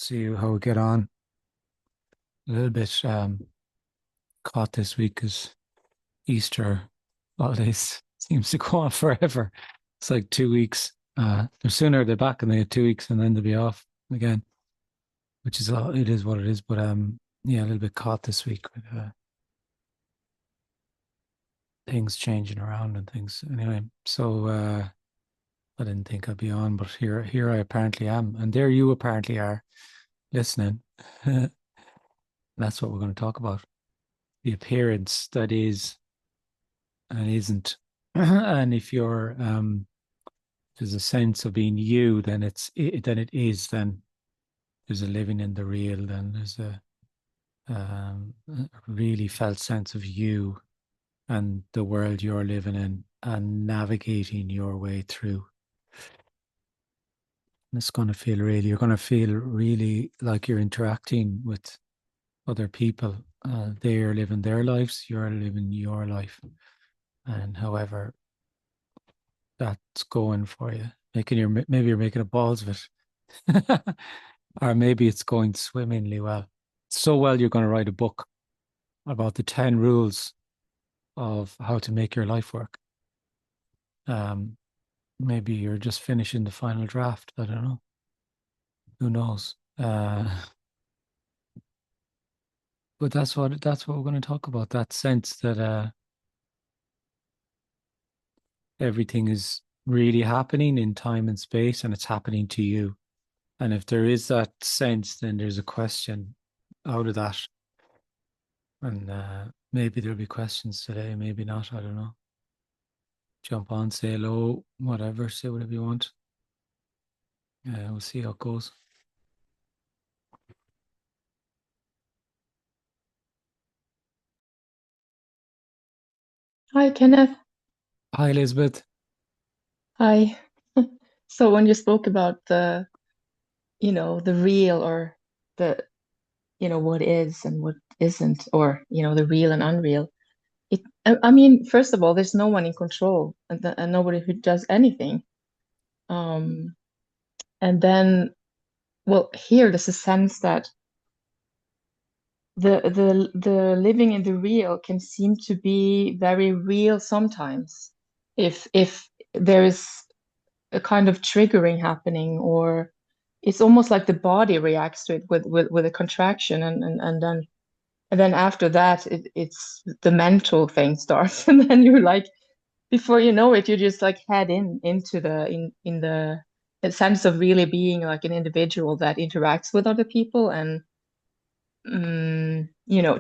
See how we get on. A little bit caught this week because Easter holidays seems to go on forever. It's like 2 weeks. The sooner they're back and they get 2 weeks and then they'll be off again, which is it is what it is. But yeah, a little bit caught this week with things changing around and things. Anyway, so I didn't think I'd be on, but here I apparently am, and there you apparently are listening. That's what we're going to talk about. The appearance that is and isn't. And if there's a sense of being you, then then it is. Then there's a living in the real. Then there's a really felt sense of you and the world you're living in and navigating your way through. And you're going to feel really like you're interacting with other people. They're living their lives, you're living your life. And however that's going for you, maybe you're making a balls of it. Or maybe it's going swimmingly well. So well, you're going to write a book about the 10 rules of how to make your life work. Maybe you're just finishing the final draft. I don't know. Who knows? But that's what we're going to talk about. That sense that everything is really happening in time and space, and it's happening to you. And if there is that sense, then there's a question out of that. And maybe there'll be questions today, maybe not. I don't know. Jump on, say hello, whatever, say whatever you want. We'll see how it goes. Hi, Kenneth. Hi, Elizabeth. Hi. So when you spoke about the real or the, what is and what isn't, or, the real and unreal, I mean, first of all, there's no one in control and nobody who does anything. Um, and then, well, here there's a sense that the living in the real can seem to be very real sometimes if there is a kind of triggering happening, or it's almost like the body reacts to it with a contraction, and then after that it's the mental thing starts and then you're like, before you know it, you just like head into the sense of really being like an individual that interacts with other people, and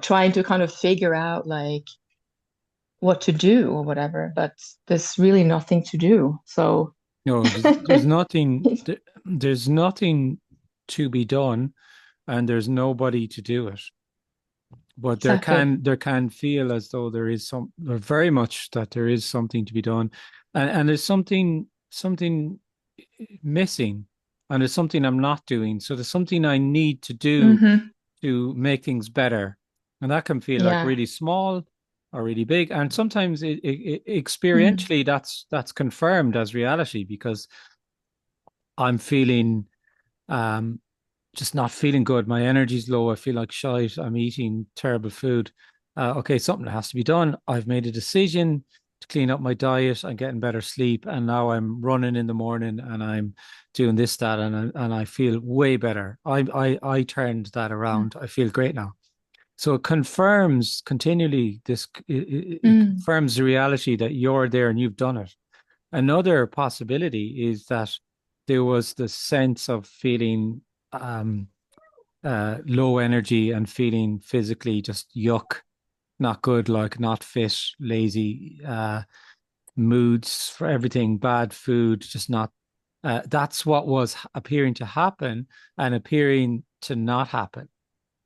trying to kind of figure out like what to do or whatever, but there's really nothing to do. So No, there's nothing to be done, and there's nobody to do it. But exactly. there can feel as though or very much that there is something to be done, and there's something missing, and there's something I'm not doing. So there's something I need to do Hmm. to make things better, and that can feel like Yeah. really small or really big. And sometimes Mm. experientially that's confirmed as reality because I'm feeling um just not feeling good. My energy's low. I feel like shite. I'm eating terrible food. Okay, something has to be done. I've made a decision to clean up my diet. I'm getting better sleep, and now I'm running in the morning, and I'm doing this, that, and I feel way better. I turned that around. I feel great now. So it confirms continually it Mm. confirms the reality that you're there and you've done it. Another possibility is that there was the sense of feeling um, low energy and feeling physically just yuck, not good, like not fit, lazy, moods for everything, bad food, just not. That's what was appearing to happen and appearing to not happen.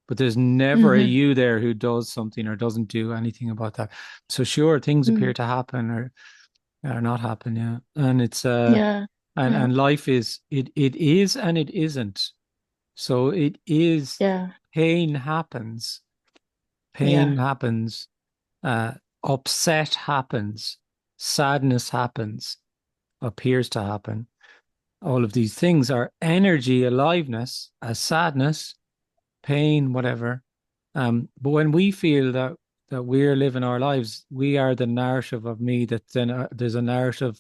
But there's never a Hmm. you there who does something or doesn't do anything about that. So sure, things appear Mm. to happen or not happen, yeah. And it's Yeah. Yeah. and life it is and it isn't. So it is Yeah. pain happens, pain Yeah. happens, uh, upset happens, sadness happens, appears to happen. all of these things are energy, aliveness, as sadness, pain, whatever. But when we feel that we're living our lives, we are the narrative of me. That then there's a narrative.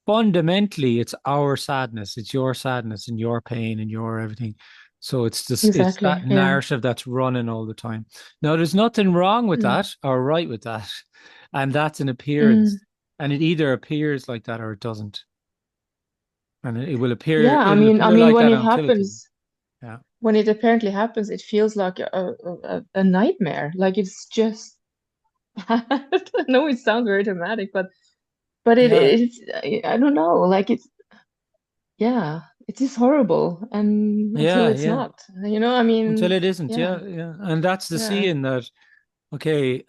Fundamentally, it's our sadness, it's your sadness and your pain and your everything. So it's Exactly. that Yeah. narrative that's running all the time. Now, there's nothing wrong with Mm. that or right with that, and that's an appearance, Mm. and it either appears like that or it doesn't, and it will appear Yeah, it'll I appear mean, like when that it until it doesn't. happens, Yeah, when it apparently happens, it feels like a nightmare. Like it's just, I know it sounds very dramatic, but yeah, I don't know, like it's, yeah, it is horrible, and until yeah, it's yeah. not, you know, I Until mean, it isn't. yeah, Yeah, yeah, and that's the yeah, seeing that. Okay,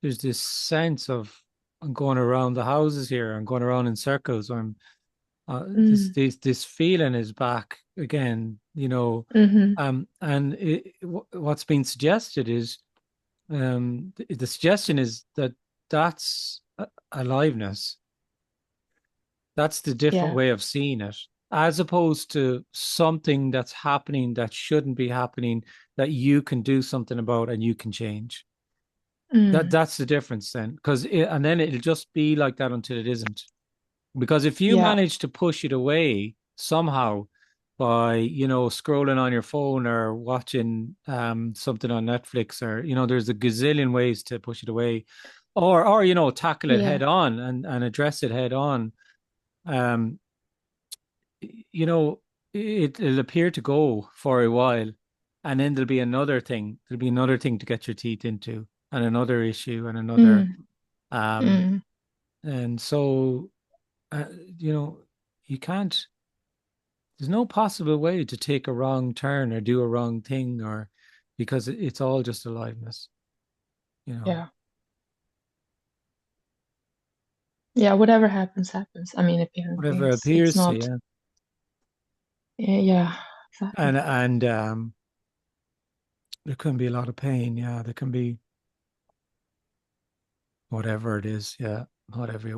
there's this sense of I'm going around the houses here. I'm going around in circles. I'm mm, this feeling is back again. mm-hmm, And what's been suggested is the suggestion is that that's aliveness. That's the different yeah, way of seeing it, as opposed to something that's happening that shouldn't be happening that you can do something about and you can change. mm, That's the difference then, and then it'll just be like that until it isn't. Because if you yeah, manage to push it away somehow by, scrolling on your phone or watching something on Netflix, or, there's a gazillion ways to push it away, or tackle it yeah, head on and address it head on. Um, you know, it'll appear to go for a while, and then there'll be another thing. There'll be another thing to get your teeth into, and another issue, and another. mm, Um, mm, and so, uh, you know, you can't. There's no possible way to take a wrong turn or do a wrong thing, or because it's all just aliveness. You know, yeah, yeah. Whatever happens, happens. I mean, apparently, whatever it's appears to, not. yeah. Yeah, yeah, And exactly. there can be a lot of pain. Yeah, there can be whatever it is. Yeah, whatever.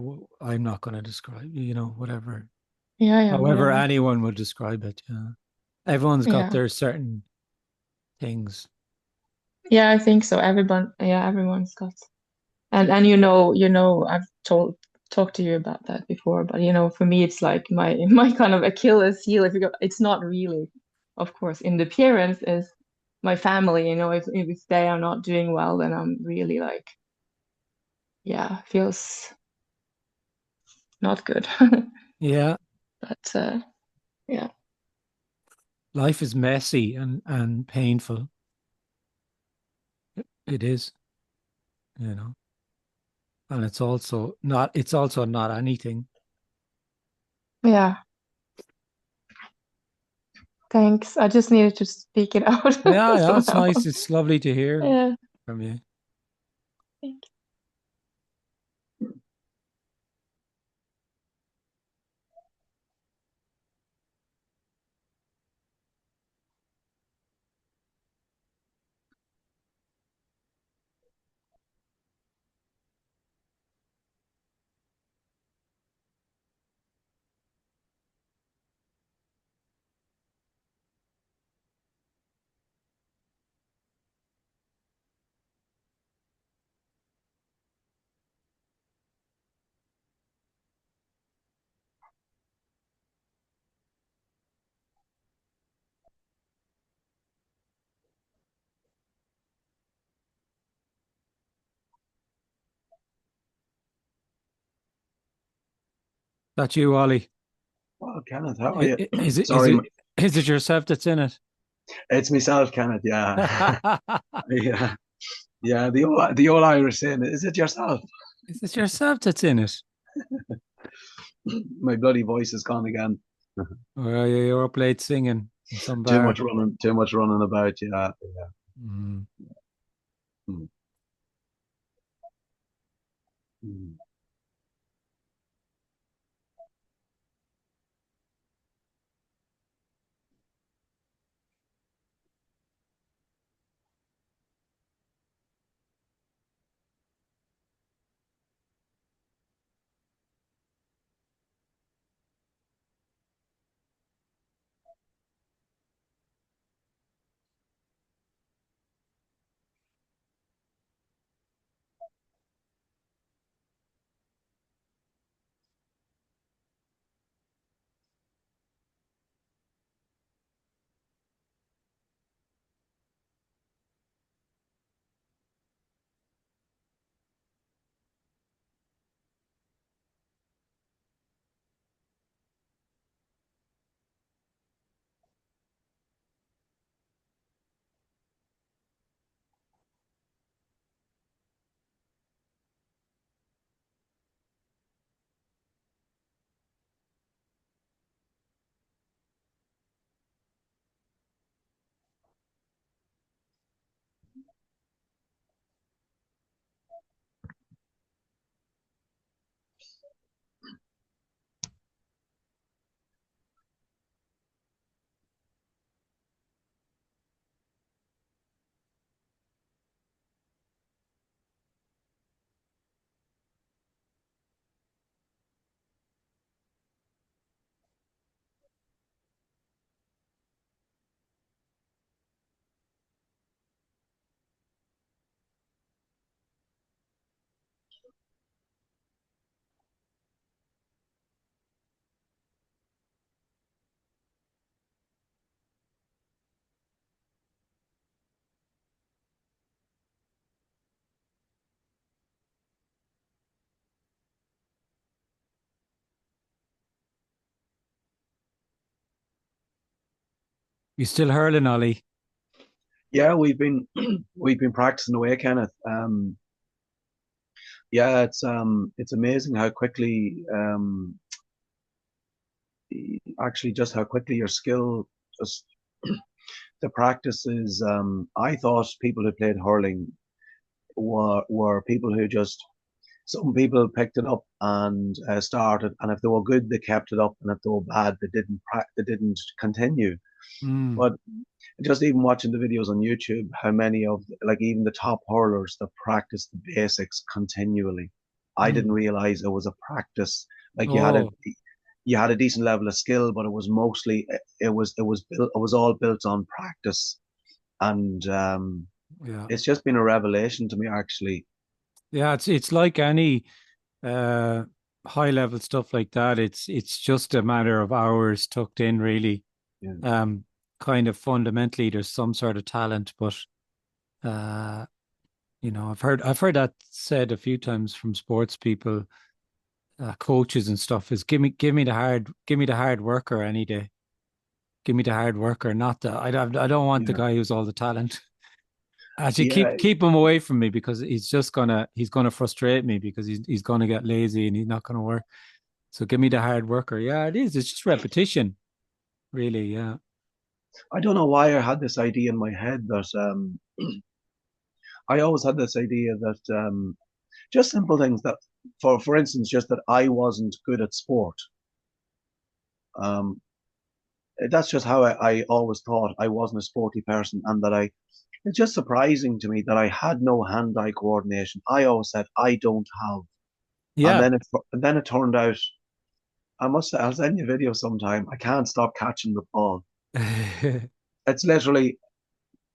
I'm not going to describe. Whatever. Yeah, yeah, However, whatever. anyone would describe it. Yeah, everyone's got Yeah, their certain things. yeah. I think so. Yeah, everyone's got. And I've talked to you about that before, but for me it's like my my kind of Achilles heel. If you go, it's not really, of course, in the appearance is my family. If they are not doing well, then I'm really like, yeah, feels not good. Yeah, But yeah, life is messy and painful. It is, you know, and it's also not anything. yeah. Thanks. I just needed to speak it out Yeah, yeah, it's somehow. nice. It's lovely to hear Yeah. from you. Thank That you, Ollie? Oh, Kenneth, how are you? Is it is Sorry, it is it yourself that's in it? it's myself, Kenneth. Yeah, yeah, yeah. The old Irish saying, "Is it yourself?" Is it yourself that's in it? My bloody voice is gone again. Or you're up late singing in some bar? Too much running about. Yeah, Mm. mm, mm. You still hurling, Ollie? Yeah, we've been practicing away, Kenneth. Yeah, it's amazing how quickly actually just how quickly your skill just the practice is. I thought people who played hurling were people who just some people picked it up and started, and if they were good, they kept it up, and if they were bad, they didn't continue. Mm, But just even watching the videos on YouTube, how many of like even the top hurlers that practice the basics continually. I didn't mm. realize it was a practice. Like Oh, you had a decent level of skill, but it was mostly it was all built on practice, and yeah. it's just been a revelation to me actually. Yeah, it's like any uh high level stuff like that. It's just a matter of hours tucked in, really. Yeah, Um, Kind of fundamentally there's some sort of talent, but uh, I've heard that said a few times from sports people, coaches and stuff, is give me the hard worker any day. Give me the hard worker, not the I don't want the yeah, guy who's all the talent. Actually, yeah, keep him away from me because he's gonna frustrate me because he's gonna get lazy and he's not gonna work. So give me the hard worker. Yeah, it is. It's just repetition, really. Yeah. I don't know why I had this idea in my head that I always had this idea that just simple things that for instance just that I wasn't good at sport. Um, that's just how I always thought I wasn't a sporty person, and that I it's just surprising to me that I had no hand-eye coordination. I always said I don't have, and Yeah. then it turned out I'll send you a video sometime. I can't stop catching the ball. It's literally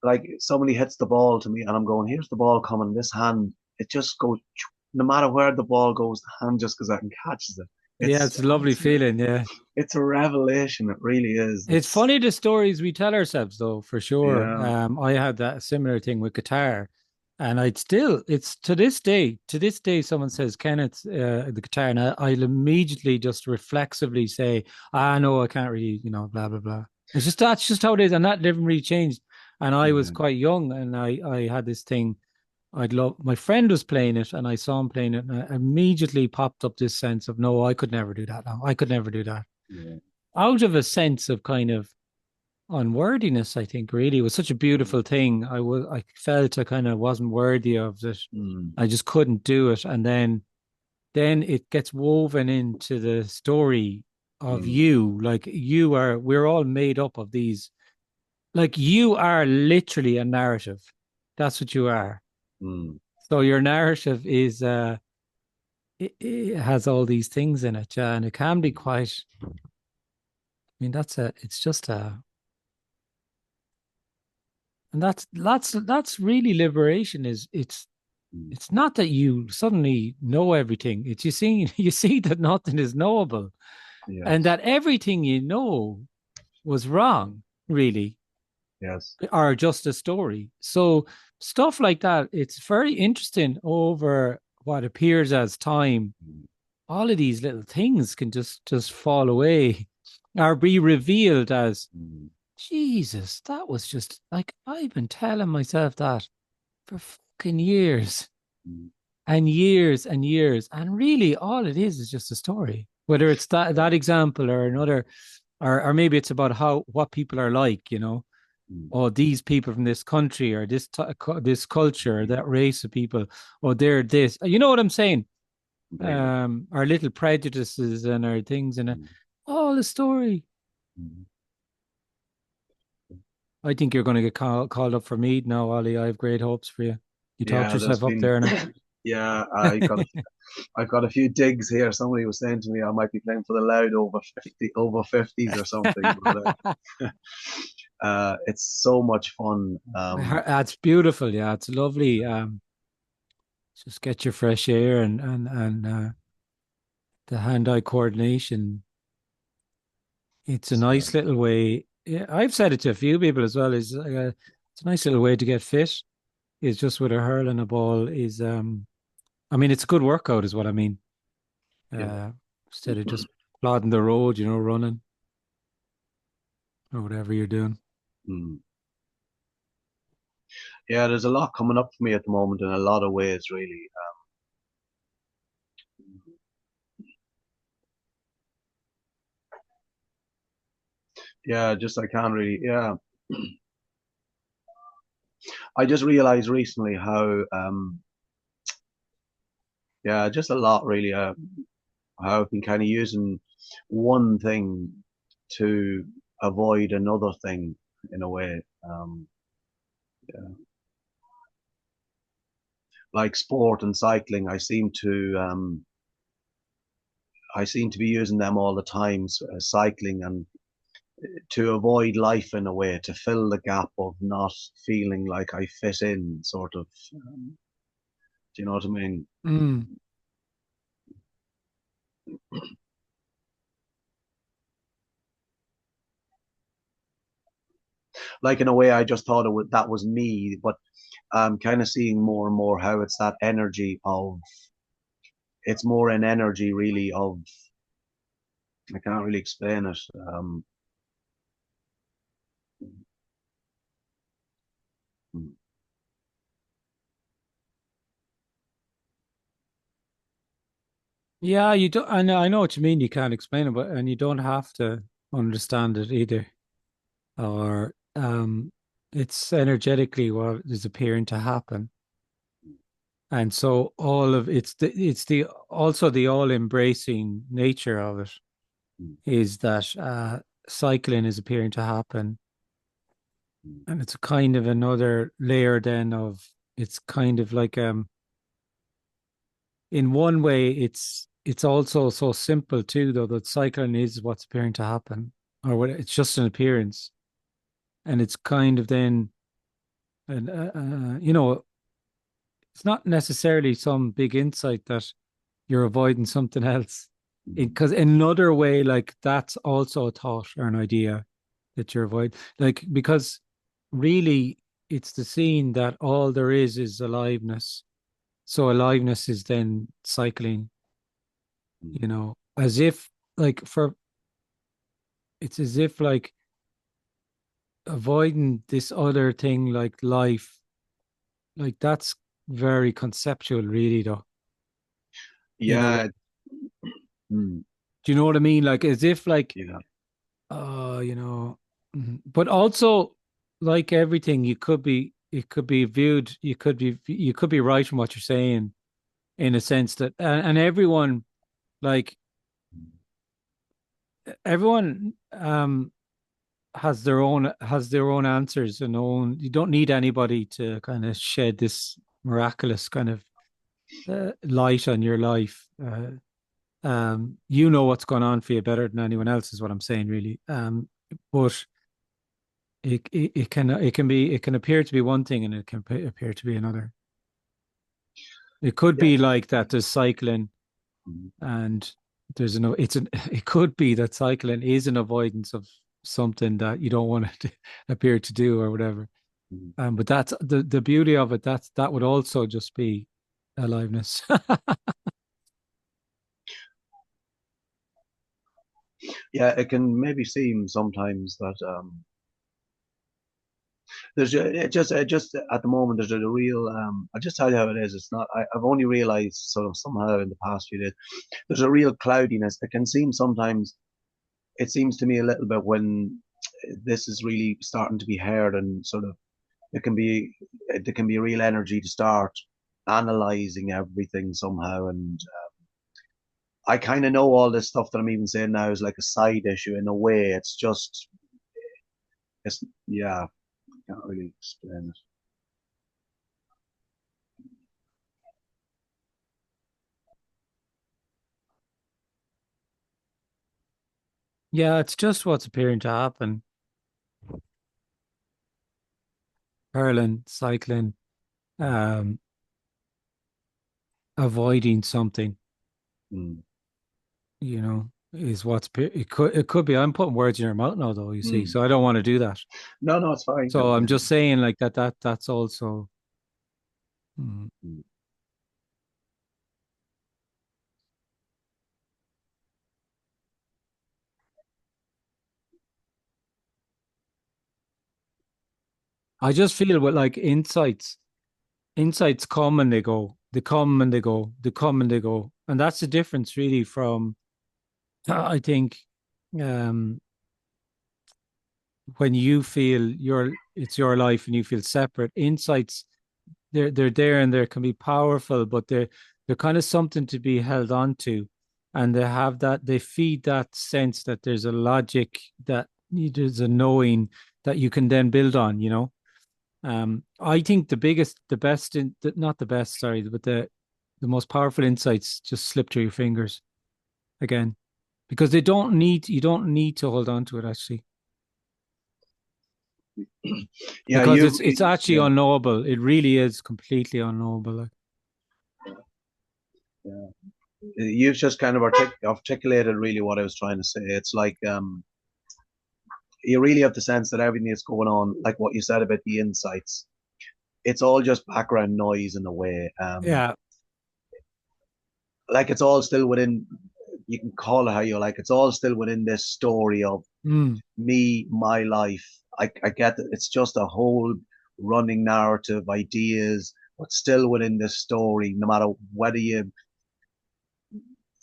like somebody hits the ball to me, and I'm going, here's the ball coming. This hand, it just goes. No matter where the ball goes, the hand just goes out and catches it. Yeah, it's a lovely feeling. Yeah. It's a revelation. It really is. It's funny the stories we tell ourselves, though, for sure. Yeah, I had that similar thing with guitar, and it's to this day, someone says Kenneth, the guitar, and I'll immediately just reflexively say, "Ah, no, I can't really, blah blah blah." It's just that's just how it is, and that never really changed. And I was yeah, quite young, and I had this thing. I'd love my friend was playing it, and I saw him playing it, and I immediately popped up this sense of, no, I could never do that. No, I could never do that, yeah. out of a sense of kind of unworthiness. I think really it was such a beautiful thing. I felt I kind of wasn't worthy of it. Mm, I just couldn't do it. And then it gets woven into the story of mm, you. Like we're all made up of these. Like you are literally a narrative. That's what you are. mm, So your narrative is it has all these things in it, yeah, and it can be quite. I mean, it's just and that's really liberation. Is mm. it's not that you suddenly know everything. It's you see that nothing is knowable, and Yes, that everything you know was wrong, really, yes. or just a story. So stuff like that, it's very interesting over what appears as time. Mm, All of these little things can just fall away or be revealed as, mm, Jesus, that was just like I've been telling myself that for fucking years mm. and years and years. And really all it is just a story. Whether it's that example or another, or maybe it's about what people are like, Mm, or these people from this country or this culture or mm. that race of people, or they're this. You know what I'm saying? Completely. Our little prejudices and our things and Mm, all the story. mm. I think you're going to get called up for Mead now, Ollie. I have great hopes for you. You talked Yeah, there's yourself up been there now. yeah, I've got a few digs here. Somebody was saying to me I might be playing for the Loud over 50s or something. But it's so much fun. That's beautiful. Yeah, it's lovely. Just get your fresh air and the hand-eye coordination. It's a So, nice little way. Yeah, I've said it to a few people as well. It's a nice little way to get fit. Is just with a hurling a ball is I mean it's a good workout is what I mean. yeah, Uh, Instead of just plodding the road, running or whatever you're doing. Mm. Yeah, there's a lot coming up for me at the moment in a lot of ways, really. Yeah, just I can't really. Yeah, I just realized recently how, yeah, just a lot really. How I've been kind of using one thing to avoid another thing in a way. Yeah. Like sport and cycling, I seem to be using them all the time, cycling and to avoid life in a way, to fill the gap of not feeling like I fit in, sort of. Do you know what I mean? Mm. Like in a way, I just thought that was me, but I'm kind of seeing more and more how it's that energy of. It's more an energy, really, of. I can't really explain it. Yeah, you don't. I know what you mean. You can't explain it, but and you don't have to understand it either. Or it's energetically what is appearing to happen, and so all of it's the also the all embracing nature of it is that cycling is appearing to happen, and it's a kind of another layer then of it's kind of like in one way it's also so simple too though that cycling is what's appearing to happen or what it's just an appearance and it's kind of then and it's not necessarily some big insight that you're avoiding something else because in another way like that's also a thought or an idea that you're avoiding like because really it's the scene that all there is aliveness so aliveness is then cycling as if like for it's as if like avoiding this other thing like life like that's very conceptual really though in a way Yeah, mm, do you know what I mean like as if like yeah, but also like everything you could be it could be viewed you could be right from what you're saying in a sense that and everyone like everyone has their own answers and own you don't need anybody to kind of shed this miraculous kind of light on your life you know what's going on for you better than anyone else is what I'm saying really but it can appear to be one thing and it can appear to be another it could yeah. be like that there's cycling Mm, and there's no it's an it could be that cycling is an avoidance of something that you don't want to appear to do or whatever. mm. But that's the beauty of it. That would also just be aliveness. Yeah, it can maybe seem sometimes that it just at the moment there's a real I'll just tell you how it is. It's not I've only realized sort of somehow in the past few days there's a real cloudiness. It can seem sometimes it seems to me a little bit when this is really starting to be heard and sort of it can be there can be a real energy to start analyzing everything somehow and I kind of know all this stuff that I'm even saying now is like a side issue in a way. It's just it's yeah, I can't really explain it. Yeah, it's just what's appearing to happen. Hurling, cycling, um, avoiding something, Mm. is it could be. I'm putting words in your mouth now, though. You see, Mm. so I don't want to do that. No, no, it's fine. So I'm just saying, like that's also. Mm. Mm. I just feel with like insights come and they go, they come and they go, they come and they go. And that's the difference really from, I think, um, when you feel it's your life and you feel separate, insights, they're there and they can be powerful, but they're kind of something to be held on to. And they feed that sense that there's a logic, that there's a knowing that you can then build on, you know? I think the best not the best, sorry, but the most powerful insights just slip through your fingers again, because you don't need to hold on to it actually, Yeah, because you've it's actually yeah, unknowable. It really is completely unknowable. Like, yeah. You've just kind of articulated really what I was trying to say. It's like you really have the sense that everything that's going on, like what you said about the insights, it's all just background noise in a way. yeah, Like it's all still within. You can call it how you like. It's all still within this story of mm, me, my life. I get that it's just a whole running narrative, ideas, but still within this story. No matter whether you,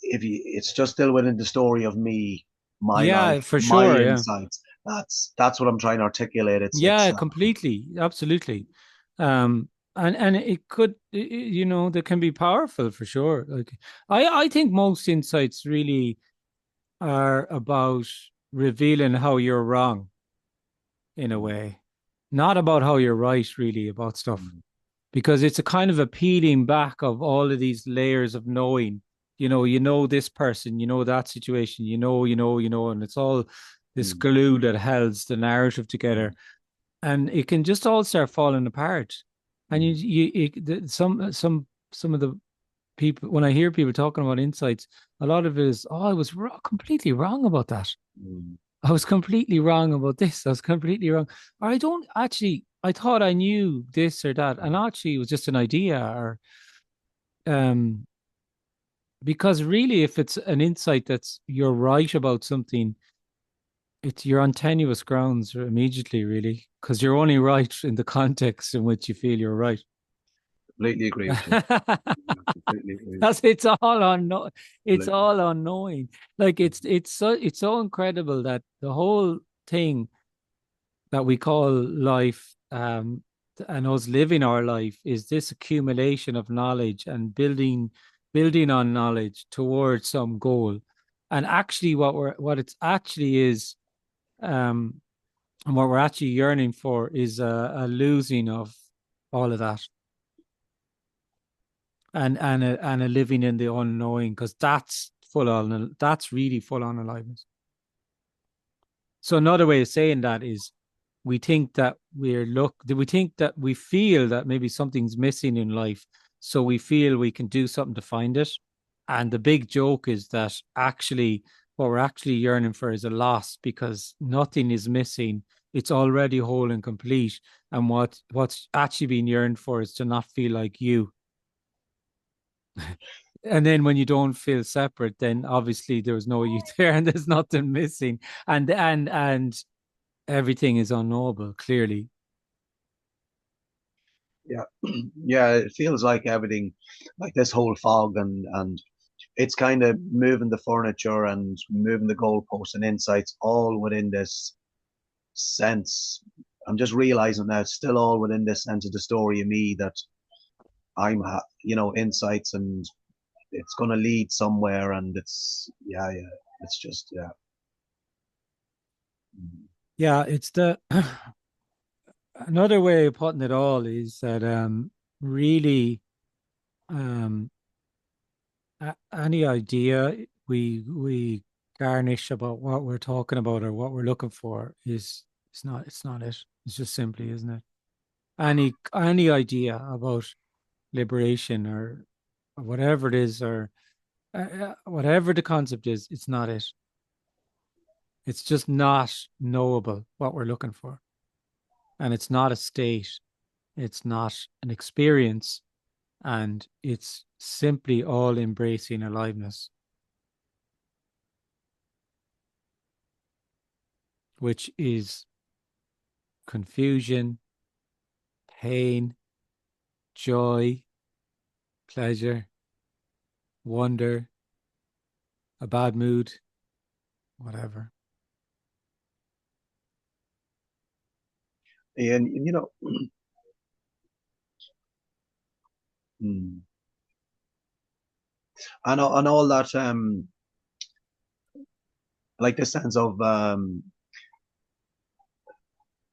if you, it's just still within the story of me, my yeah, life, for my sure, yeah. insights. That's what I'm trying to articulate. It's Yeah, completely, absolutely. Um, and it could, you know, they can be powerful for sure. Like, I think most insights really are about revealing how you're wrong in a way, not about how you're right, really, about stuff, because it's a kind of a peeling back of all of these layers of knowing. You know this person, you know that situation, and it's all this mm, glue that holds the narrative together, mm, and it can just all start falling apart. And mm, some of the people, when I hear people talking about insights, a lot of it is, oh, I was completely wrong about that. mm, I was completely wrong about this. I was completely wrong. Or I don't actually, I thought I knew this or that. And actually it was just an idea, or um because really if it's an insight that's you're right about something, you're on tenuous grounds immediately, really, because you're only right in the context in which you feel you're right. completely agree with you. Yeah, completely agree with That's it's you. all unknowing. Like it's so incredible that the whole thing that we call life, and us living our life, is this accumulation of knowledge and building on knowledge towards some goal. And actually what it's actually is, um and what we're actually yearning for is a losing of all of that, and a living in the unknowing, because that's really full on aliveness. So another way of saying that is, we think that we feel that maybe something's missing in life, so we feel we can do something to find it. And the big joke is that actually what we're actually yearning for is a loss, because nothing is missing. It's already whole and complete. And what's actually being yearned for is to not feel like you. And then when you don't feel separate, then obviously there was no you there, and there's nothing missing. And everything is unknowable, clearly. Yeah, yeah. It feels like everything, like this whole fog, and it's kind of moving the furniture and moving the goalposts and insights all within this sense. I'm just realizing that it's still all within this sense of the story of me that insights, and it's going to lead somewhere, and it's yeah, yeah. It's just yeah. Mm, Yeah, it's the another way of putting it all is that, really, um any idea we garnish about what we're talking about or what we're looking for is it's not it. It's just simply isn't it. Any idea about liberation, or whatever it is, or whatever the concept is, it's not it. It's just not knowable what we're looking for. And it's not a state. It's not an experience. And it's simply all embracing aliveness, which is confusion, pain, joy, pleasure, wonder, a bad mood, whatever. And you know, and all that like the sense of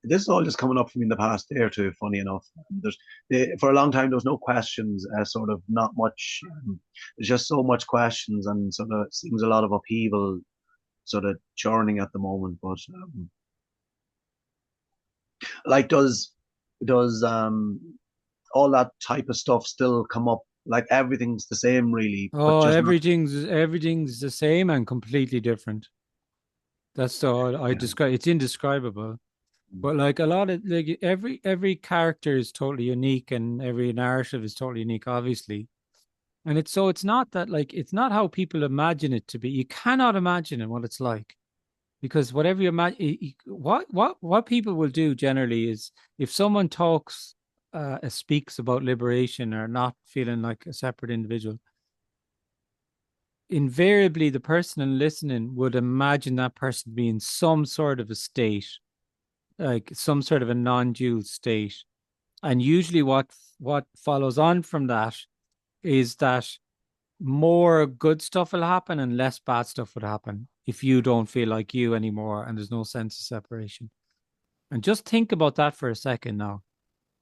this is all just coming up for me in the past day or two. Funny enough, for a long time there was no questions, sort of not much. There's just so much questions, and sort of seems a lot of upheaval, sort of churning at the moment. But like, does all that type of stuff still come up? Like everything's the same, really, but Oh, just not. everything's the same and completely different. That's all I Yeah. describe. It's indescribable. But like a lot of like every character is totally unique and every narrative is totally unique, obviously. And it's not that like it's not how people imagine it to be. You cannot imagine it what it's like. Because whatever you imagine, what people will do generally is if someone talks speaks about liberation or not feeling like a separate individual, invariably the person listening would imagine that person being in some sort of a state, like some sort of a non-dual state. And usually what follows on from that is that more good stuff will happen and less bad stuff would happen if you don't feel like you anymore and there's no sense of separation. And just think about that for a second now.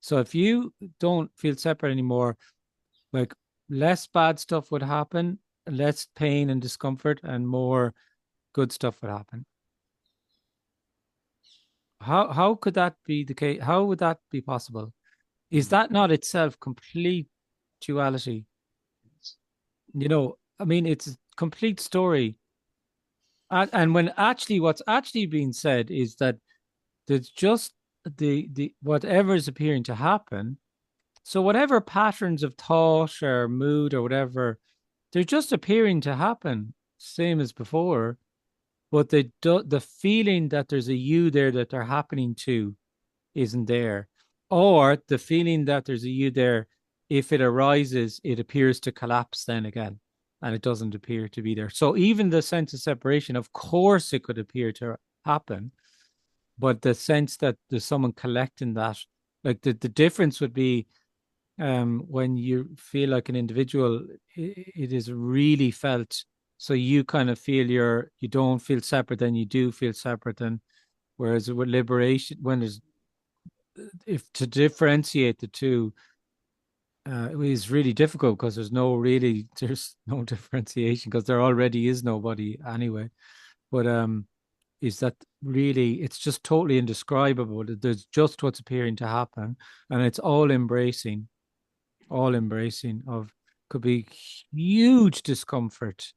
So if you don't feel separate anymore, like less bad stuff would happen, less pain and discomfort, and more good stuff would happen. How could that be the case? How would that be possible? Is that not itself complete duality? You know, I mean, it's a complete story. And when actually what's actually being said is that there's just the whatever is appearing to happen. So whatever patterns of thought or mood or whatever, they're just appearing to happen, same as before. But the feeling that there's a you there that they're happening to isn't there. Or the feeling that there's a you there, if it arises, it appears to collapse then again, and it doesn't appear to be there. So even the sense of separation, of course, it could appear to happen, but the sense that there's someone collecting that, like the difference would be when you feel like an individual, it is really felt. So you kind of feel you don't feel separate, then you do feel separate. And whereas with liberation, when there's if to differentiate the two is really difficult because there's no differentiation because there already is nobody anyway. But is that really it's just totally indescribable. There's just what's appearing to happen, and it's all embracing of could be huge discomfort,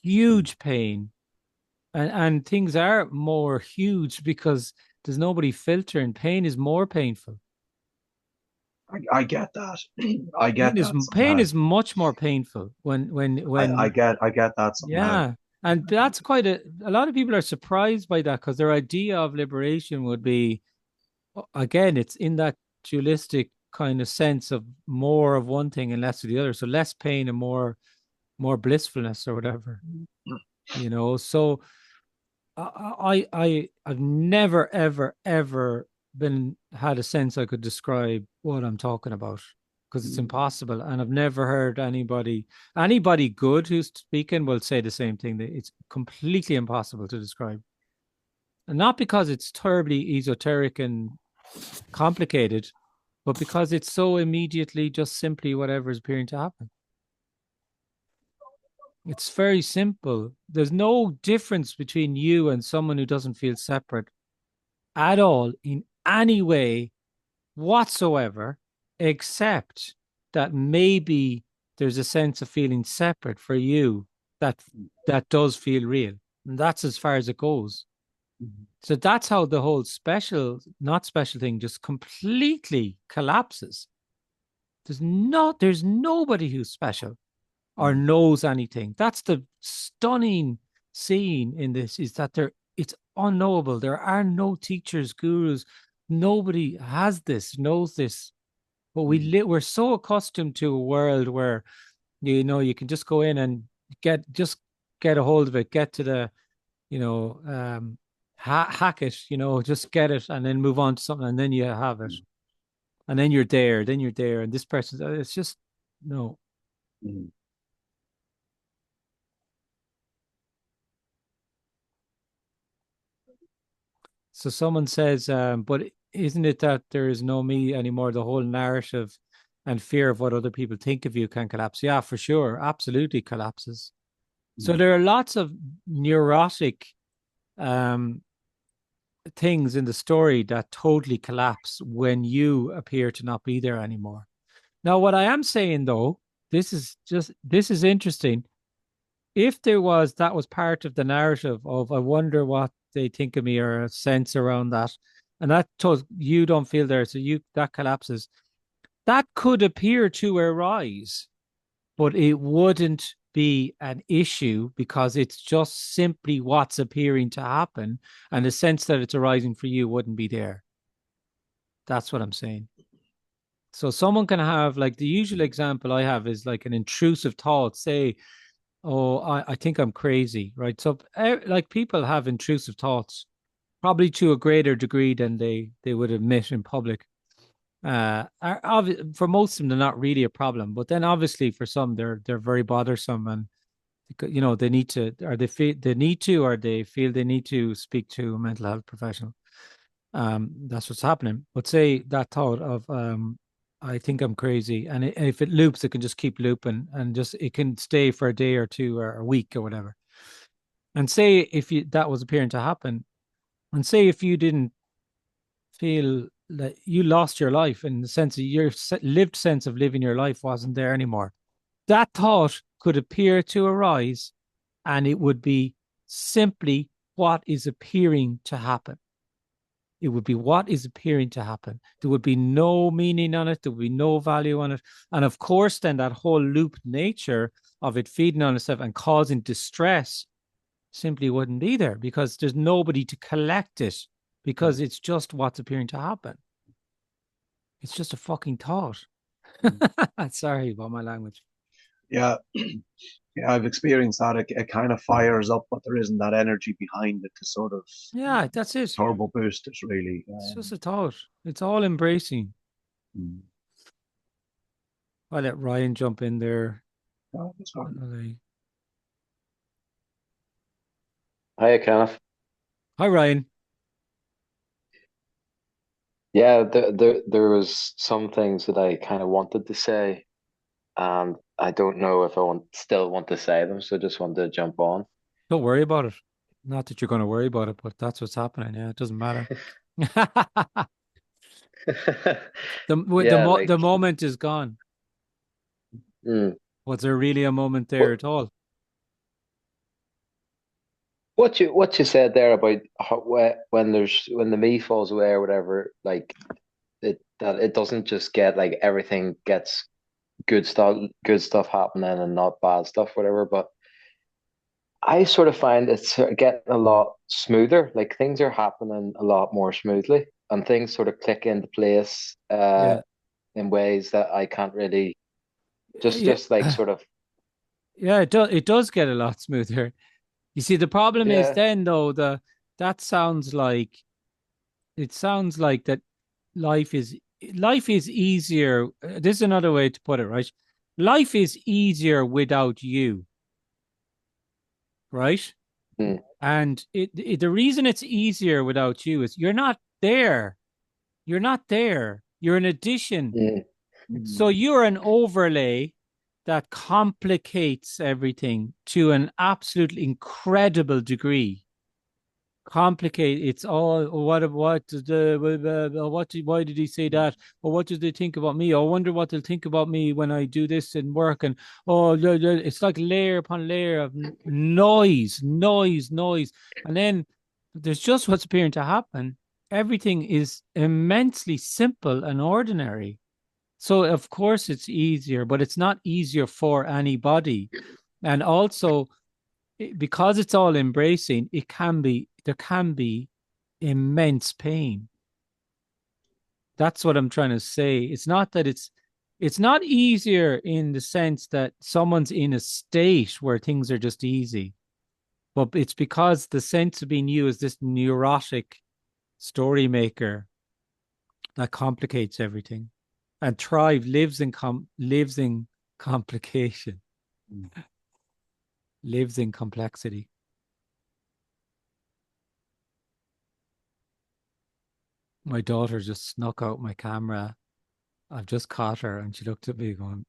huge pain, and things are more huge because there's nobody filtering. Pain is more painful. I get that. I get that Pain somehow. is much more painful when I get that somehow. yeah. And that's quite a lot of people are surprised by that because their idea of liberation would be again, it's in that dualistic kind of sense of more of one thing and less of the other. So less pain and more blissfulness or whatever. You know, so I've never ever been had a sense I could describe what I'm talking about because it's impossible, and I've never heard anybody good who's speaking will say the same thing, that it's completely impossible to describe, and not because it's terribly esoteric and complicated, but because it's so immediately just simply whatever is appearing to happen. It's very simple. There's no difference between you and someone who doesn't feel separate at all in any way whatsoever, except that maybe there's a sense of feeling separate for you that does feel real. And that's as far as it goes. So that's how the whole not special thing just completely collapses. There's nobody who's special or knows anything. That's the stunning scene in this, is that it's unknowable. There are no teachers, gurus, Nobody has this, knows this. But we're so accustomed to a world where, you can just go in and get a hold of it, get to the, hack it, just get it and then move on to something and then you have it. And then you're there, and this person, it's just, no. Mm. So someone says, but isn't it that there is no me anymore? The whole narrative and fear of what other people think of you can collapse. Yeah, for sure. Absolutely collapses. So there are lots of neurotic things in the story that totally collapse when you appear to not be there anymore. Now, what I am saying though, this is interesting. If that was part of the narrative of I wonder what they think of me or a sense around that, and that you don't feel there, so that collapses. That could appear to arise, but it wouldn't be an issue because it's just simply what's appearing to happen, and the sense that it's arising for you wouldn't be there. That's what I'm saying. So someone can have, like, the usual example I have is like an intrusive thought, say, oh, I think I'm crazy, right? So like people have intrusive thoughts, probably to a greater degree than they would admit in public. For most of them, they're not really a problem, but then obviously for some, they're very bothersome, and they need to, or they need to, or they feel they need to speak to a mental health professional. That's what's happening. But say that thought of I think I'm crazy, and if it loops, it can just keep looping, and just it can stay for a day or two or a week or whatever. And say if that was appearing to happen, and say if you didn't feel that you lost your life in the sense of your lived sense of living your life wasn't there anymore, that thought could appear to arise, and it would be simply what is appearing to happen. It would be what is appearing to happen. There would be no meaning on it. There would be no value on it. And of course, then that whole loop nature of it feeding on itself and causing distress simply wouldn't be there because there's nobody to collect it, because it's just what's appearing to happen. It's just a fucking thought. Sorry about my language. Yeah. Yeah, I've experienced that. It kind of fires up, but there isn't that energy behind it to sort of that's it. turbo boost it, really. It's just a thought. It's all embracing. I'll let Ryan jump in there. Oh, that's fine. Hi, Kenneth. Hi, Ryan. Yeah, there was some things that I kind of wanted to say, and I don't know if I still want to say them, so I just wanted to jump on. Don't worry about it. Not that you're going to worry about it, but that's what's happening. Yeah, it doesn't matter. The moment is gone. Was there really a moment there at all? What you said there about how, when the me falls away or whatever, like that it doesn't just get like everything gets good stuff happening and not bad stuff, whatever. But I sort of find it's getting a lot smoother. Like things are happening a lot more smoothly, and things sort of click into place in ways that I can't really just like sort of. Yeah, it does get a lot smoother. You see, the problem is then though that sounds like that life is easier. This is another way to put it, right? Life is easier without you, right? And the reason it's easier without you is you're not there. You're not there. You're an addition. So you're an overlay that complicates everything to an absolutely incredible degree. It's all why did he say that? Or what do they think about me? I wonder what they'll think about me when I do this in work. And it's like layer upon layer of noise. And then there's just what's appearing to happen. Everything is immensely simple and ordinary. So of course it's easier, but it's not easier for anybody. And also, because it's all embracing, there can be immense pain. That's what I'm trying to say. It's not that it's not easier in the sense that someone's in a state where things are just easy, but it's because the sense of being you is this neurotic story maker that complicates everything. And Thrive lives in complication, lives in complexity. My daughter just snuck out my camera. I've just caught her, and she looked at me going,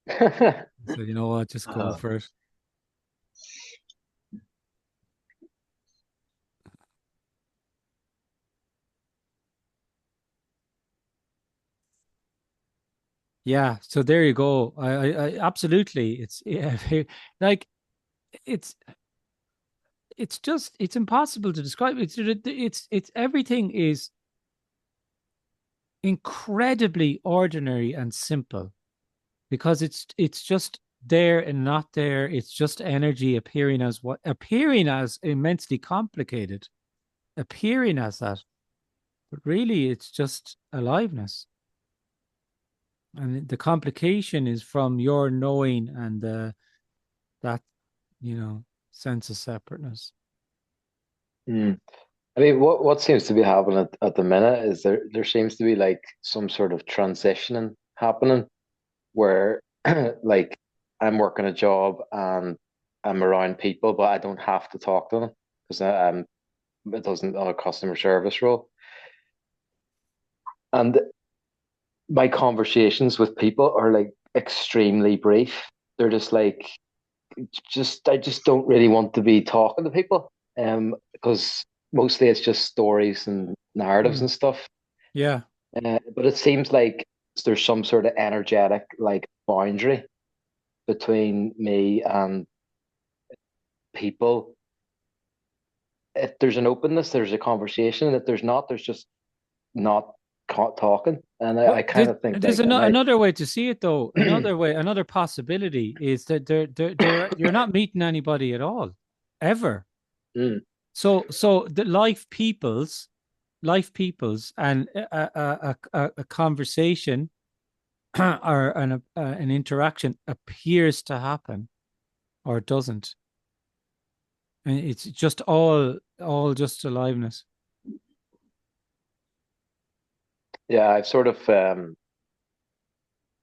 I said, you know what, just go for it. Yeah, so there you go. I absolutely. It's like it's just it's impossible to describe. It's everything is incredibly ordinary and simple because it's just there and not there. It's just energy appearing as immensely complicated, appearing as that, but really it's just aliveness. And the complication is from your knowing and that, sense of separateness. Mm. I mean, what seems to be happening at the minute is there seems to be like some sort of transitioning happening where like I'm working a job and I'm around people, but I don't have to talk to them because I'm it doesn't on a customer service role. And my conversations with people are like extremely brief. They're just like I just don't really want to be talking to people. Because mostly it's just stories and narratives and stuff. Yeah. But it seems like there's some sort of energetic like boundary between me and people. If there's an openness, there's a conversation. If there's not, there's just not talking. And I kind of think There's like another way to see it, though. Another possibility is that you're not meeting anybody at all, ever. Mm. So the life peoples, and a conversation or an interaction appears to happen, or doesn't, and it's just all just aliveness. Yeah, I've sort of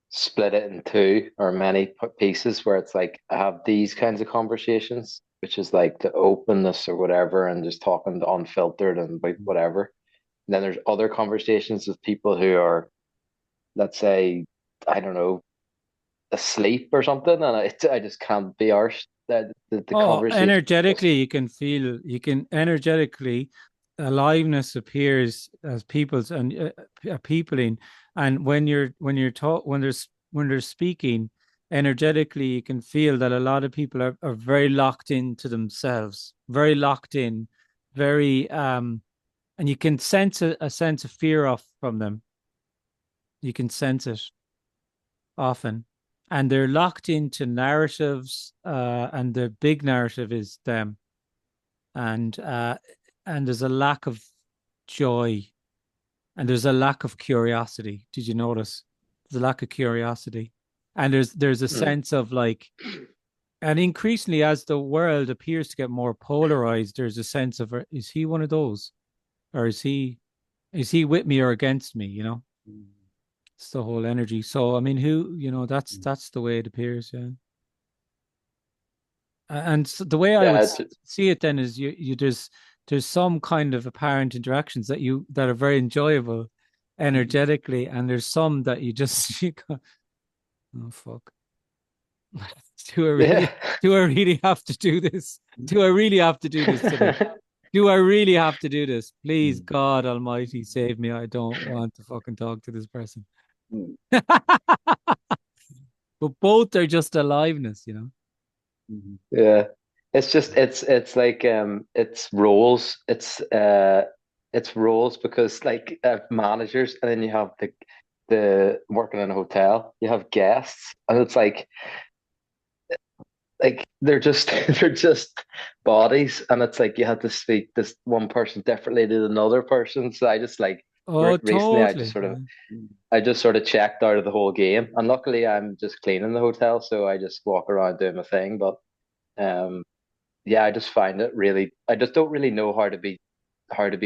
split it in two or many pieces where it's like I have these kinds of conversations, which is like the openness or whatever, and just talking to unfiltered and whatever. And then there's other conversations with people who are, let's say, I don't know, asleep or something, and I just can't be arsed. The conversation. Energetically, you can energetically, aliveness appears as people's and peopling, and when they're speaking energetically, you can feel that a lot of people are very locked into themselves, very locked in, very and you can sense a sense of fear from them. You can sense it often, and they're locked into narratives, and the big narrative is them, and there's a lack of joy, and there's a lack of curiosity. Did you notice? There's a lack of curiosity, and there's a sense of like, and increasingly as the world appears to get more polarized, there's a sense of, is he one of those, or is he with me or against me? It's the whole energy. So I mean, that's the way it appears. Yeah. And so the way I would see it then is you there's some kind of apparent interactions that are very enjoyable energetically, and there's some that you just oh fuck. Do I really have to do this? Do I really have to do this today? Do I really have to do this? Please, God Almighty, save me. I don't want to fucking talk to this person. But both are just aliveness, Yeah, it's just it's like it's roles. It's roles because like managers, and then you have the working in a hotel. You have guests, and it's like they're just they're just bodies, and it's like you have to speak this one person differently to another person. So I just like Oh, Recently, totally. I just sort of checked out of the whole game, and luckily I'm just cleaning the hotel, so I just walk around doing my thing. But um, yeah, I just find it really. I just don't really know how to be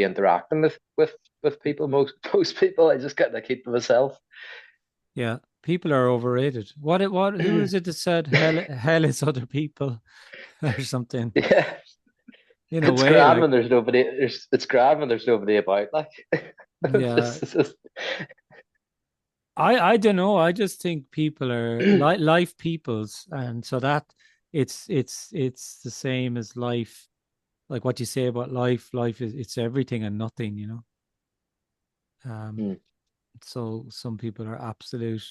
interacting with people. Most people, I just got to keep to myself. Yeah, people are overrated. Who is it that said hell is other people or something? Yeah, In a it's way, grand like, when there's nobody. It's grand when there's nobody about. Like, yeah, it's just, I don't know. I just think people are life peoples, and so that it's the same as life. Like what you say about life, life is it's everything and nothing, you know. Mm, So some people are absolute,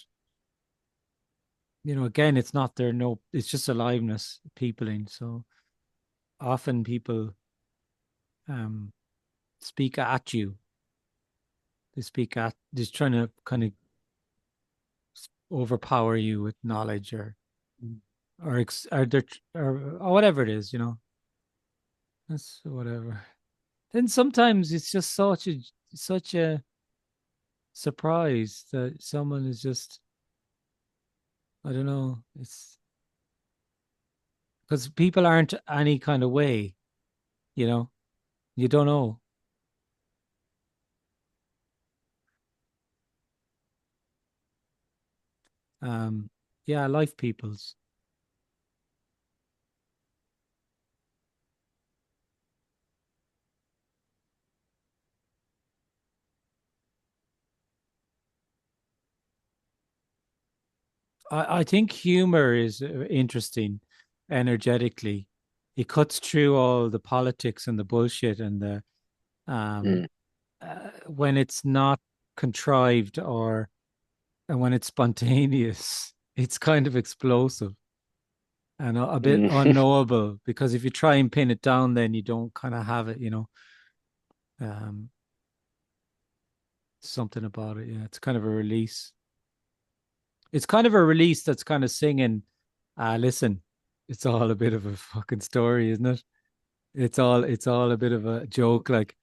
you know, again, it's not their no, it's just aliveness, peopling. So often people um speak at you. They speak at just trying to kind of overpower you with knowledge or whatever it is, you know. That's whatever. Then sometimes it's just such a surprise that someone is just, I don't know, it's because people aren't any kind of way, you know. You don't know. Um, yeah, life peoples. I think humor is interesting energetically. It cuts through all the politics and the bullshit and the um mm, when it's not contrived or and when it's spontaneous, it's kind of explosive and a bit mm. unknowable because if you try and pin it down, then you don't kind of have it, you know. Um, Something about it. Yeah, it's kind of a release. It's kind of a release that's kind of singing, listen, it's all a bit of a fucking story, isn't it? It's all a bit of a joke, like,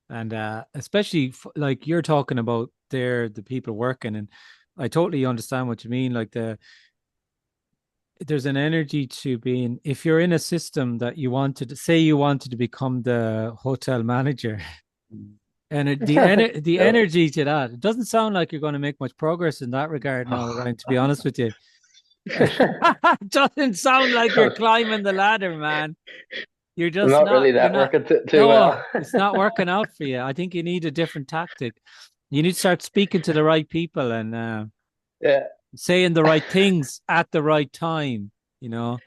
and especially like you're talking about there, the people working, and I totally understand what you mean. Like there's an energy to being if you're in a system that you wanted to say you wanted to become the hotel manager and the Yeah. energy to that, it doesn't sound like you're going to make much progress in that regard now, Ryan, to be honest with you. It doesn't sound like you're climbing the ladder, man. You're I'm just not not, really you're not, networking too no, well. it's not working out for you. I think you need a different tactic. You need to start speaking to the right people and Yeah. saying the right things at the right time, you know.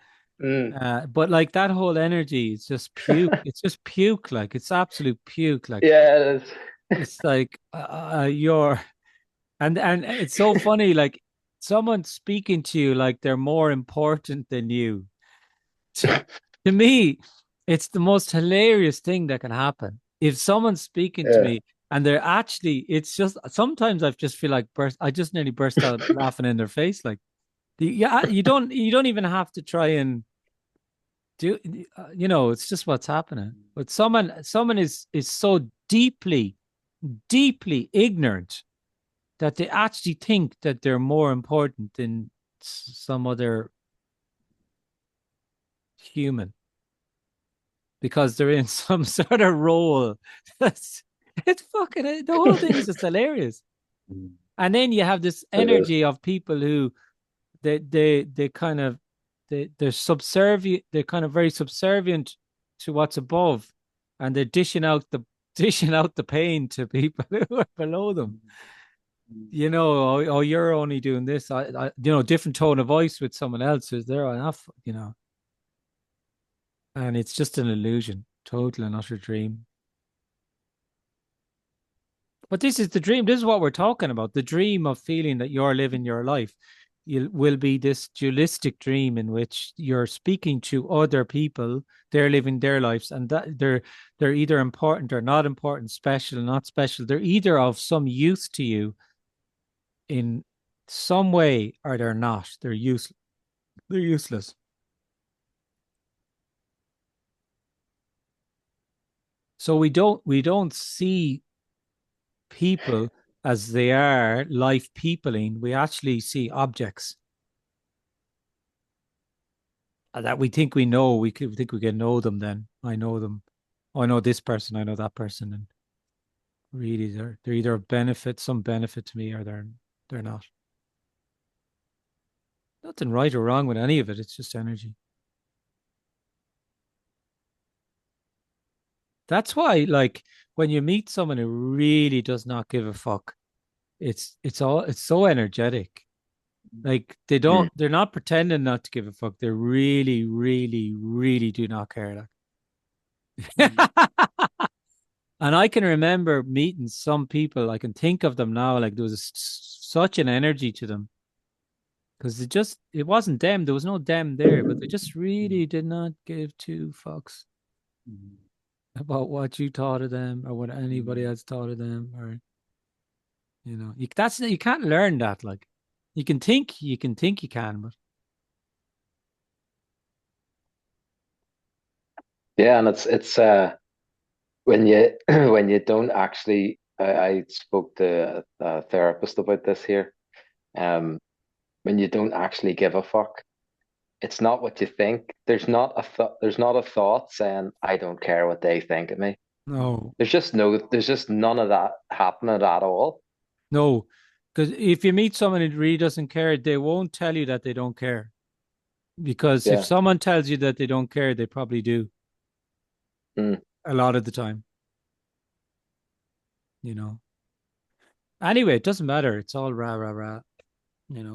Mm. But like that whole energy, it's just puke. It's just puke. Like it's absolute puke. Like Yeah, it it's like you're, and it's so funny. Like someone speaking to you like they're more important than you. is. To me, it's the most hilarious thing that can happen. If someone's speaking to Yeah. me and they're actually, it's just sometimes I just feel like I just nearly burst out laughing in their face. Like, yeah, you don't even have to try and do, you know, it's just what's happening. But someone is so deeply ignorant that they actually think that they're more important than some other human because they're in some sort of role. That's it's fucking the whole thing is just hilarious. And then you have this It is. energy of people who they kind of they're subservient, they're kind of very subservient to what's above, and they're dishing out the pain to people who are below them. You know, oh, you're only doing this. You know, different tone of voice with someone else who's there enough, you know, and it's just an illusion, total and utter dream. But this is the dream. This is what we're talking about. The dream of feeling that you're living your life. You will be this dualistic dream in which you're speaking to other people. They're living their lives, and that they're either important or not important, special, not special. They're either of some use to you in some way, or they're not. They're useless. They're useless. So we don't see people as they are, life peopling. We actually see objects that we think we know. We think we can know them. Then I know them. Oh, I know this person. I know that person, and really, they're either some benefit to me, or they're not. Nothing right or wrong with any of it. It's just energy. That's why, like, when you meet someone who really does not give a fuck, it's so energetic. Like they're not pretending not to give a fuck. They really, really, really do not care. Like. And I can remember meeting some people. I can think of them now. Like there was such an energy to them because it wasn't them. There was no them there, but they just really did not give two fucks about what you thought of them or what anybody else thought of them, or you can't learn that. Like you can think you can, but Yeah, and it's when you when you don't actually. I spoke to a therapist about this here. Um, when you don't actually give a fuck, it's not what you think. There's not a thought saying I don't care what they think of me. no, There's just none of that happening at all. no, because if you meet someone who really doesn't care, they won't tell you that they don't care. Because if Yeah. someone tells you that they don't care, they probably do Mm. a lot of the time. You know. Anyway, it doesn't matter. It's all rah rah rah.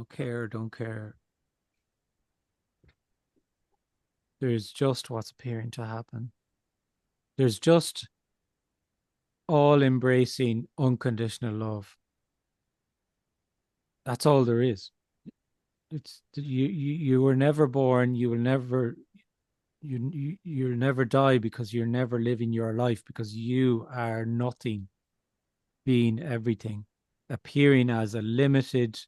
Care or don't care. There's just what's appearing to happen. There's just all embracing unconditional love. That's all there is. It's you were never born. You will never you'll never die because you're never living your life because you are nothing, being everything, appearing as a limited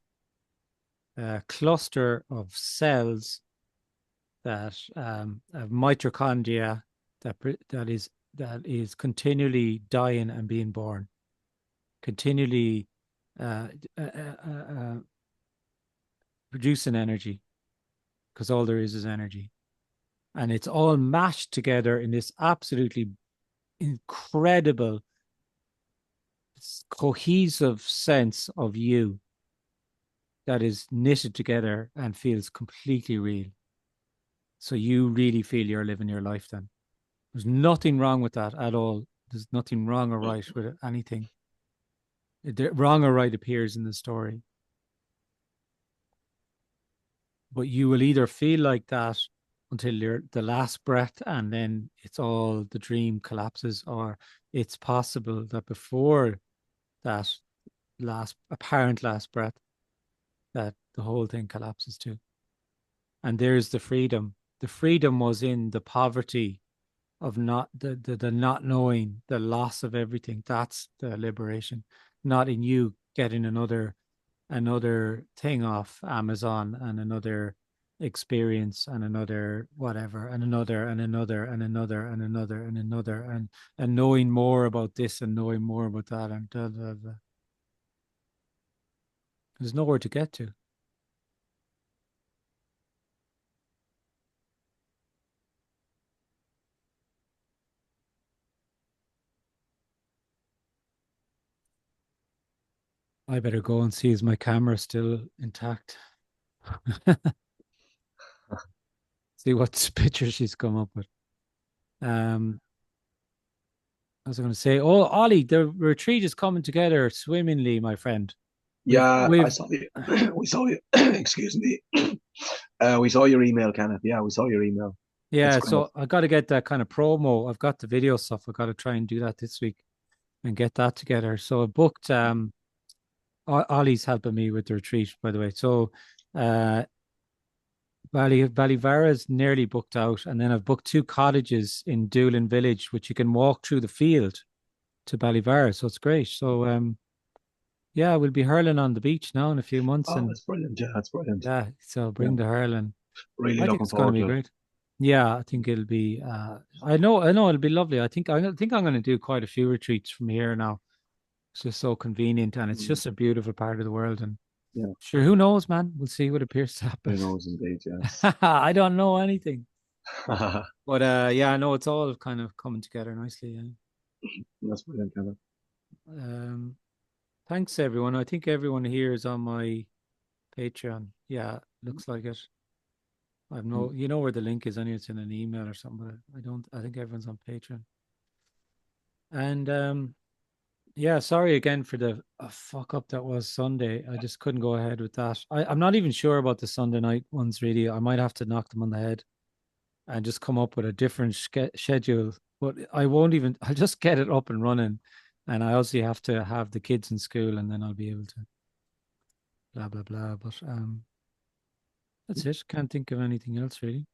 cluster of cells that have mitochondria that is continually dying and being born, continually uh, uh, uh, uh, producing energy, because all there is energy, and it's all mashed together in this absolutely incredible cohesive sense of you that is knitted together and feels completely real. So you really feel you're living your life then. There's nothing wrong with that at all. There's nothing wrong or right with anything. Wrong or right appears in the story. But you will either feel like that until you're the last breath and then the dream collapses, or it's possible that before that apparent last breath, that the whole thing collapses too. And there's the freedom. The freedom was in the poverty of not the not knowing, the loss of everything. That's the liberation, not in you getting another thing off Amazon and another experience and another whatever and another and another and another and another and another and knowing more about this and knowing more about that and da, da, da. There's nowhere to get to. I better go and see is my camera still intact. See what picture she's come up with. I was going to say, oh, Ollie, the retreat is coming together swimmingly, my friend. Yeah, I We've saw you. We saw you. Excuse me. We saw your email, Kenneth. Yeah, we saw your email. It's yeah, great. so I got to get that kind of promo. I've got the video stuff. I got to try and do that this week and get that together. So I booked. Ollie's helping me with the retreat, by the way. So, Ballivara is nearly booked out, and then I've booked 2 cottages in Doolin village, which you can walk through the field to Ballivara. So it's great. So, yeah, we'll be hurling on the beach now in a few months, Oh, and that's brilliant. Yeah, that's brilliant. yeah, so Yeah, bring the hurling. really I think looking it's going to forward be to it. great. Yeah, I think it'll be. I know it'll be lovely. I think I'm going to do quite a few retreats from here now. It's just so convenient, and it's just a beautiful part of the world. And Yeah. sure, who knows, man? We'll see what appears to happen. Who knows, indeed, yes. I don't know anything, but yeah, I know it's all kind of coming together nicely. Yeah. That's brilliant, Kenneth. Thanks everyone. I think everyone here is on my Patreon. Yeah, looks like it. I've no, you know where the link is. I know it's in an email or something, but I don't. I think everyone's on Patreon. And yeah, sorry again for the fuck up that was Sunday. I just couldn't go ahead with that. I'm not even sure about the Sunday night ones really. I might have to knock them on the head and just come up with a different schedule. But I won't even. I'll just get it up and running, and I also have to have the kids in school, and then I'll be able to. Blah blah blah. But that's it. Can't think of anything else really.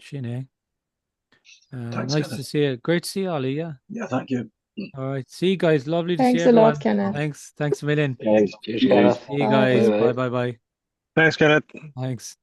Shane. Thanks, Nice Kenneth. to see you. Great to see you, Ollie. Yeah. Yeah, thank you. All right. See you guys. Lovely to Thanks see a everyone. lot, Kenneth. Thanks. Thanks a million. Cheers, Kenneth. See you guys. Bye. Bye bye bye. Thanks, Kenneth. Thanks.